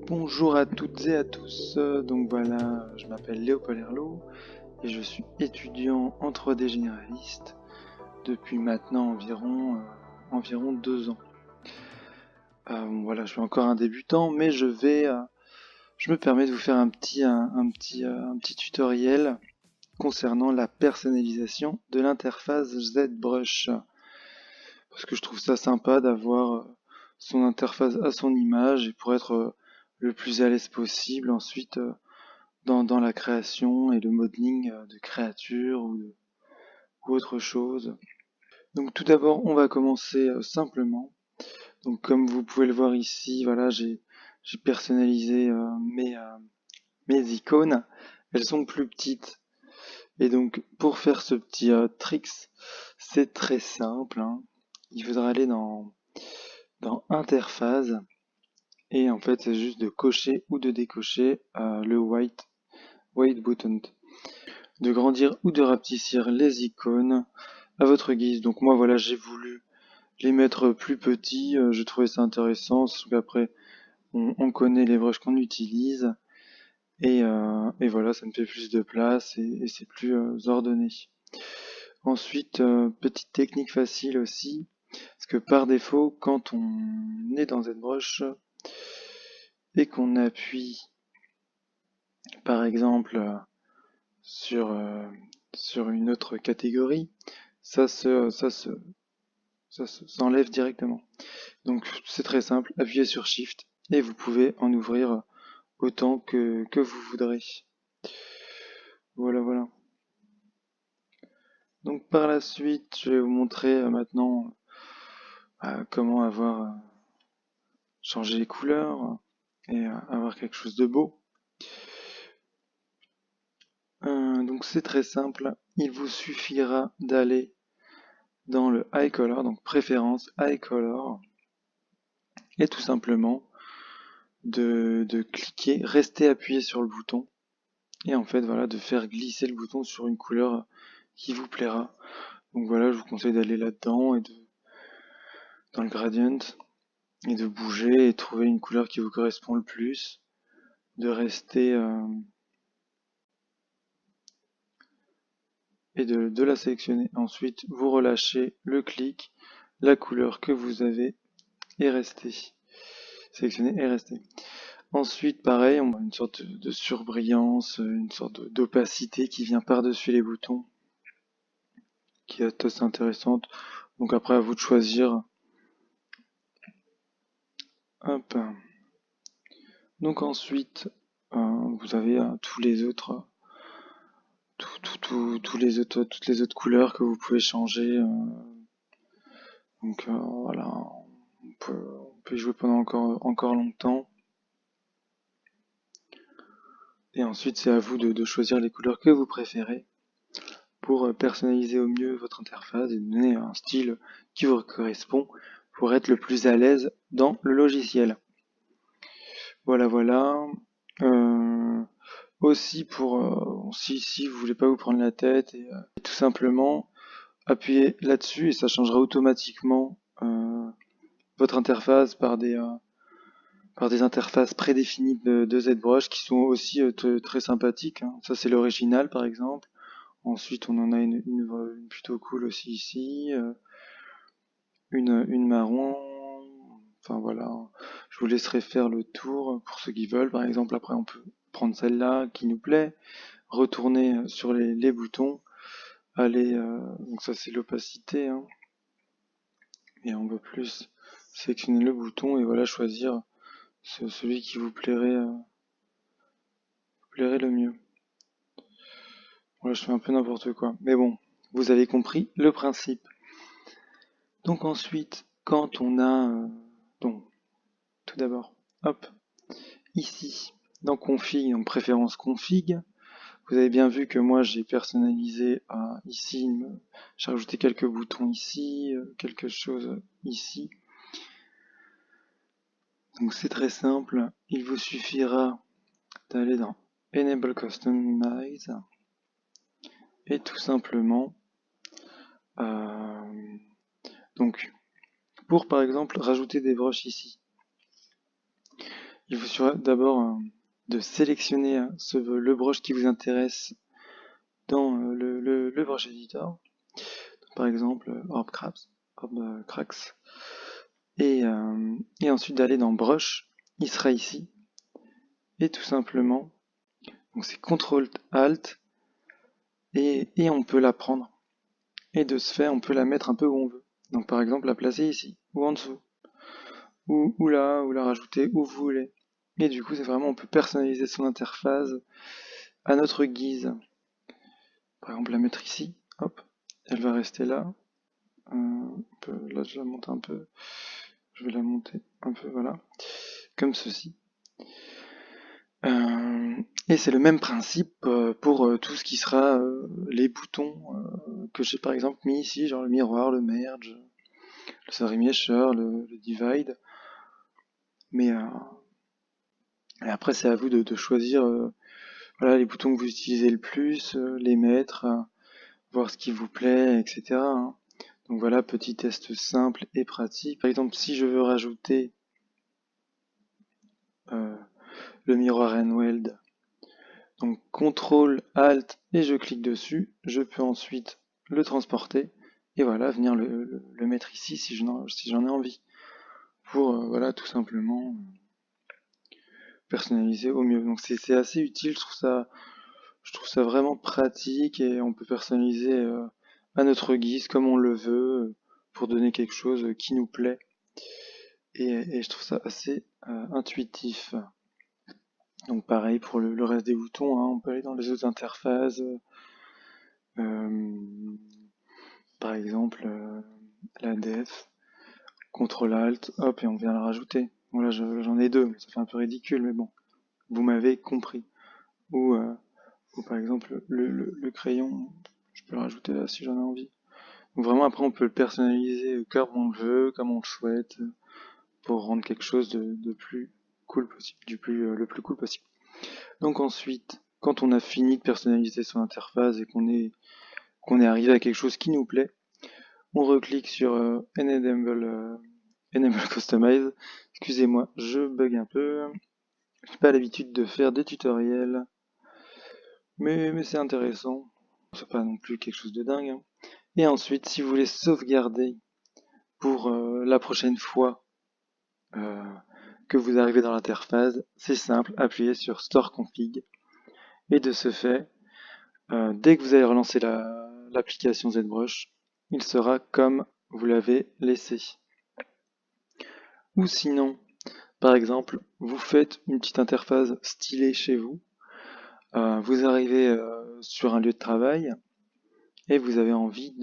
Bonjour à toutes et à tous, donc voilà, je m'appelle Léopold Herlot et je suis étudiant en 3D généraliste depuis maintenant environ 2 ans. Voilà, je suis encore un débutant, mais je me permets de vous faire un petit tutoriel concernant la personnalisation de l'interface ZBrush. Parce que je trouve ça sympa d'avoir son interface à son image et pour être le plus à l'aise possible ensuite dans la création et le modeling de créatures ou autre chose. Donc tout d'abord, on va commencer simplement. Donc comme vous pouvez le voir ici, voilà, j'ai personnalisé mes icônes. Elles sont plus petites. Et donc pour faire ce petit tricks, c'est très simple, hein. Il faudra aller dans interface et en fait c'est juste de cocher ou de décocher le white button, de grandir ou de rapetissir les icônes à votre guise. Donc moi voilà, j'ai voulu les mettre plus petits, je trouvais ça intéressant, parce qu'après on connaît les brushes qu'on utilise et voilà, ça me fait plus de place et c'est plus ordonné. Ensuite, petite technique facile aussi, parce que par défaut, quand on est dans ZBrush et qu'on appuie par exemple sur une autre catégorie, ça s'enlève directement. Donc c'est très simple, appuyez sur Shift et vous pouvez en ouvrir autant que vous voudrez. Voilà. Donc par la suite, je vais vous montrer maintenant comment avoir changé les couleurs et avoir quelque chose de beau. Donc c'est très simple, il vous suffira d'aller dans le High Color, donc préférence High Color, et tout simplement de cliquer, rester appuyé sur le bouton, et en fait voilà, de faire glisser le bouton sur une couleur qui vous plaira. Donc voilà, je vous conseille d'aller là-dedans et dans le gradient et de bouger et trouver une couleur qui vous correspond le plus, de rester et de la sélectionner. Ensuite, vous relâchez le clic, la couleur que vous avez et restez. Sélectionner et rester. Ensuite, pareil, on a une sorte de surbrillance, une sorte d'opacité qui vient par-dessus les boutons, qui est assez intéressante. Donc après, à vous de choisir. Hop. Donc ensuite, vous avez tous les autres, toutes les autres couleurs que vous pouvez changer. Donc voilà, on peut y jouer pendant encore longtemps. Et ensuite, c'est à vous de choisir les couleurs que vous préférez pour personnaliser au mieux votre interface et donner un style qui vous correspond pour être le plus à l'aise dans le logiciel. Voilà. Aussi pour si vous voulez pas vous prendre la tête et tout simplement appuyer là-dessus et ça changera automatiquement votre interface par des interfaces prédéfinies de ZBrush qui sont aussi très sympathiques, hein. Ça c'est l'original par exemple. Ensuite on en a une plutôt cool aussi ici, une marron. Enfin voilà, je vous laisserai faire le tour pour ceux qui veulent. Par exemple après on peut prendre celle-là qui nous plaît, retourner sur les boutons, aller, donc ça c'est l'opacité, hein. Et on peut plus sélectionner le bouton et voilà choisir celui qui vous plairait le mieux. Voilà, je fais un peu n'importe quoi. Mais bon, vous avez compris le principe. Donc ensuite, quand on a... donc, tout d'abord, hop, ici, dans Config, donc préférence Config, vous avez bien vu que moi j'ai personnalisé ici, j'ai rajouté quelques boutons ici, quelque chose ici. Donc c'est très simple, il vous suffira d'aller dans Enable Customize et tout simplement donc pour par exemple rajouter des brushes ici, il vous suffira d'abord de sélectionner le brush qui vous intéresse dans le brush editor, par exemple Orb Cracks, et ensuite d'aller dans brush, il sera ici, et tout simplement, donc c'est CTRL ALT, et on peut la prendre, et de ce fait on peut la mettre un peu où on veut. Donc par exemple la placer ici, ou en dessous, ou là, ou la rajouter où vous voulez. Et du coup c'est vraiment, on peut personnaliser son interface à notre guise. Par exemple la mettre ici, hop, elle va rester là. Là je la monte un peu, je vais la monter un peu, voilà, comme ceci. Et c'est le même principe pour tout ce qui sera les boutons que j'ai par exemple mis ici, genre le miroir, le merge, le sorry mesher, le divide. Mais et après c'est à vous de choisir voilà, les boutons que vous utilisez le plus, les mettre, voir ce qui vous plaît, etc. hein. Donc voilà, petit test simple et pratique. Par exemple, si je veux rajouter le miroir Enweld, donc CTRL ALT et je clique dessus, je peux ensuite le transporter et voilà, venir le mettre ici si j'en ai envie, pour voilà, tout simplement personnaliser au mieux. Donc c'est assez utile, je trouve ça vraiment pratique et on peut personnaliser à notre guise comme on le veut pour donner quelque chose qui nous plaît et je trouve ça assez intuitif. Donc pareil pour le reste des boutons, hein, on peut aller dans les autres interfaces, par exemple la def, CTRL ALT, hop et on vient la rajouter. Bon là j'en ai deux, mais ça fait un peu ridicule, mais bon, vous m'avez compris. Ou par exemple le crayon, je peux le rajouter là si j'en ai envie. Donc vraiment après on peut le personnaliser comme on le veut, comme on le souhaite, pour rendre quelque chose de plus cool possible, le plus cool possible. Donc ensuite, quand on a fini de personnaliser son interface et qu'on est arrivé à quelque chose qui nous plaît, on reclique sur Enable Customize. Excusez-moi, je bug un peu. J'ai pas l'habitude de faire des tutoriels, mais c'est intéressant. C'est pas non plus quelque chose de dingue. Hein. Et ensuite, si vous voulez sauvegarder pour la prochaine fois que vous arrivez dans l'interface, c'est simple, appuyez sur Store Config. Et de ce fait, dès que vous allez relancer l'application ZBrush, il sera comme vous l'avez laissé. Ou sinon, par exemple, vous faites une petite interface stylée chez vous, vous arrivez sur un lieu de travail et vous avez envie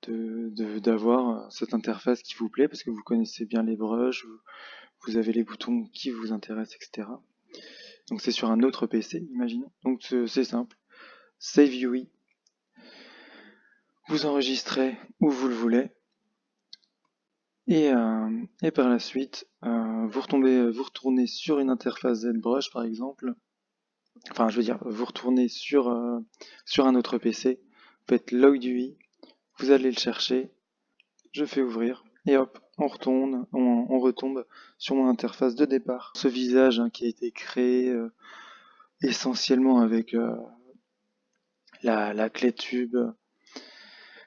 d'avoir cette interface qui vous plaît parce que vous connaissez bien les brushes, vous avez les boutons qui vous intéressent, etc. Donc c'est sur un autre PC, imaginons. Donc c'est simple. Save UI. Vous enregistrez où vous le voulez. Et par la suite, vous retournez sur une interface ZBrush par exemple. Enfin, je veux dire, vous retournez sur un autre PC. Vous faites Load UI. Vous allez le chercher. Je fais ouvrir. Et hop, on retombe sur mon interface de départ. Ce visage qui a été créé essentiellement avec la clé tube,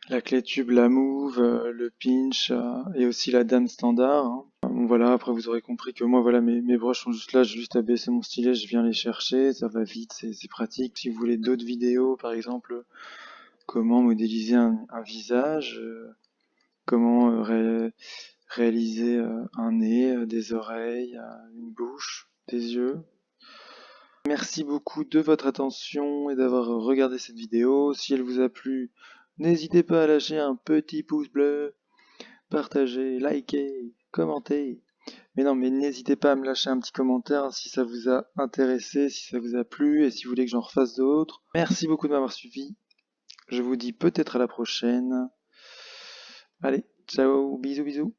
la move, le pinch et aussi la dame standard. Hein. Bon, voilà, après vous aurez compris que moi voilà mes brushes sont juste là, j'ai juste à baisser mon stylet, je viens les chercher, ça va vite, c'est pratique. Si vous voulez d'autres vidéos, par exemple comment modéliser un visage, comment réaliser un nez, des oreilles, une bouche, des yeux. Merci beaucoup de votre attention et d'avoir regardé cette vidéo. Si elle vous a plu, n'hésitez pas à lâcher un petit pouce bleu, partager, liker, commenter. Mais non, mais n'hésitez pas à me lâcher un petit commentaire si ça vous a intéressé, si ça vous a plu et si vous voulez que j'en refasse d'autres. Merci beaucoup de m'avoir suivi. Je vous dis peut-être à la prochaine. Allez, ciao, bisous bisous.